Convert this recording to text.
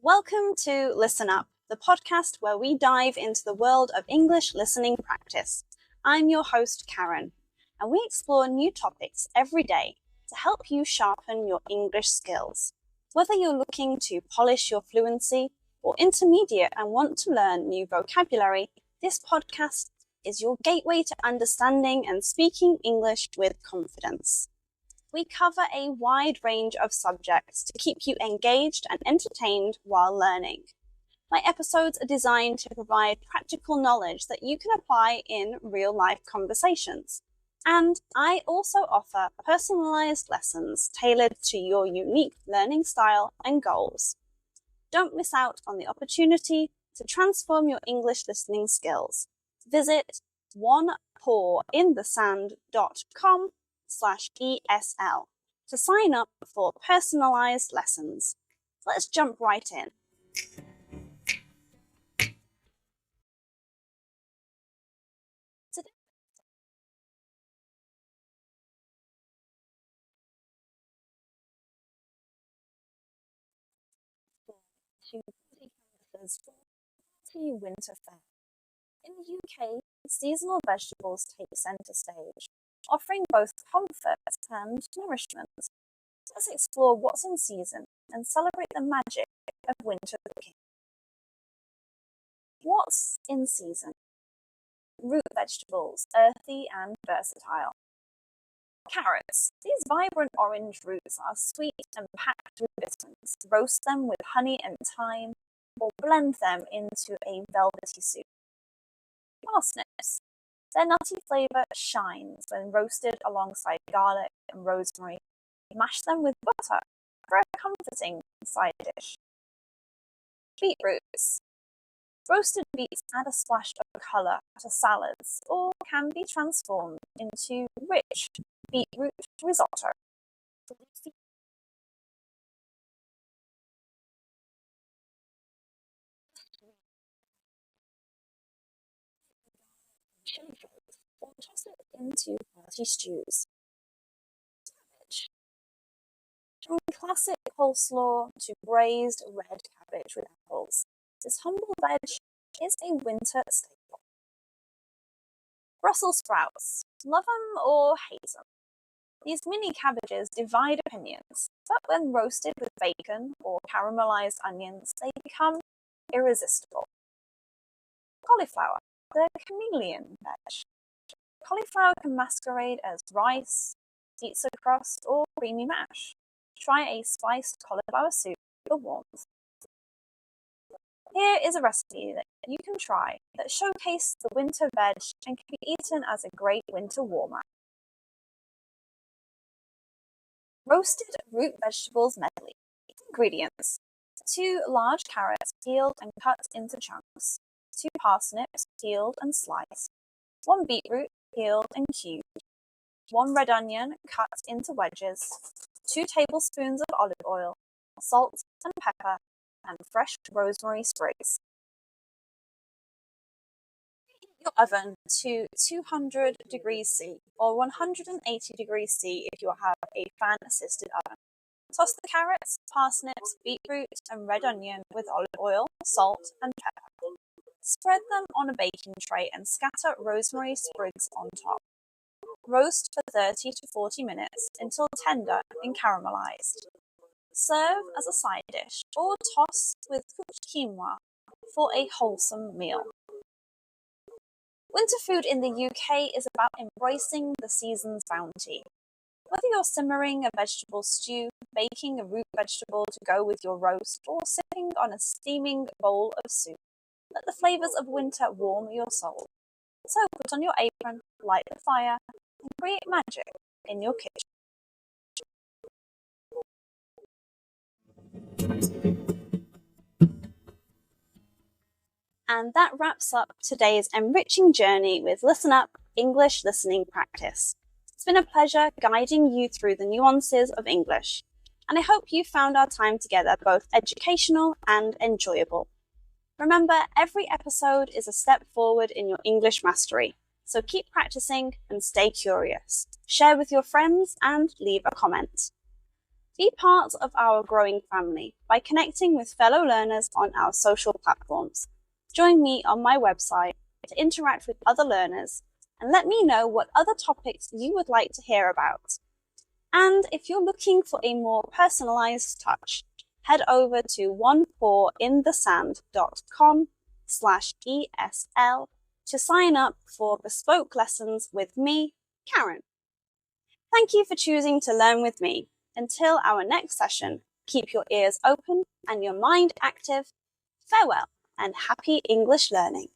Welcome to Listen Up, the podcast where we dive into the world of English listening practice. I'm your host, Karen, and we explore new topics every day to help you sharpen your English skills. Whether you're looking to polish your fluency or intermediate and want to learn new vocabulary, this podcast is your gateway to understanding and speaking English with confidence. We cover a wide range of subjects to keep you engaged and entertained while learning. My episodes are designed to provide practical knowledge that you can apply in real-life conversations. And I also offer personalized lessons tailored to your unique learning style and goals. Don't miss out on the opportunity to transform your English listening skills. Visit onepawinthesand.com/ESL to sign up for personalized lessons. Let's jump right in. Hearty winter fair. In the UK, seasonal vegetables take centre stage, offering both comfort and nourishment. Let's explore what's in season and celebrate the magic of winter cooking. What's in season? Root vegetables, earthy and versatile. Carrots. These vibrant orange roots are sweet and packed with vitamins. Roast them with honey and thyme, or blend them into a velvety soup. Parsnips. Their nutty flavour shines when roasted alongside garlic and rosemary. Mash them with butter for a comforting side dish. Beetroots. Roasted beets add a splash of colour to salads or can be transformed into rich beetroot risotto. Or toss it into hearty stews. Cabbage. From classic coleslaw to braised red cabbage with apples, this humble veg is a winter staple. Brussels sprouts. Love them or hate them. These mini cabbages divide opinions, but when roasted with bacon or caramelized onions, they become irresistible. Cauliflower. The chameleon veg. Cauliflower can masquerade as rice, pizza crust, or creamy mash. Try a spiced cauliflower soup for warmth. Here is a recipe that you can try that showcases the winter veg and can be eaten as a great winter warmer. Roasted root vegetables medley. Ingredients: 2 large carrots peeled and cut into chunks, 2 parsnips peeled and sliced, 1 beetroot peeled and cubed, 1 red onion cut into wedges, 2 tablespoons of olive oil, salt and pepper, and fresh rosemary sprigs. Heat your oven to 200 degrees C or 180 degrees C if you have a fan-assisted oven. Toss the carrots, parsnips, beetroot, and red onion with olive oil, salt, and pepper. Spread them on a baking tray and scatter rosemary sprigs on top. Roast for 30 to 40 minutes until tender and caramelized. Serve as a side dish or toss with cooked quinoa for a wholesome meal. Winter food in the UK is about embracing the season's bounty. Whether you're simmering a vegetable stew, baking a root vegetable to go with your roast, or sipping on a steaming bowl of soup, let the flavours of winter warm your soul. So put on your apron, light the fire, and create magic in your kitchen. And that wraps up today's enriching journey with Listen Up English Listening Practice. It's been a pleasure guiding you through the nuances of English, and I hope you found our time together both educational and enjoyable. Remember, every episode is a step forward in your English mastery, so keep practicing and stay curious. Share with your friends and leave a comment. Be part of our growing family by connecting with fellow learners on our social platforms. Join me on my website to interact with other learners and let me know what other topics you would like to hear about. And if you're looking for a more personalized touch, head over to onepawinthesand.com/ESL to sign up for bespoke lessons with me, Karen. Thank you for choosing to learn with me. Until our next session, keep your ears open and your mind active. Farewell and happy English learning.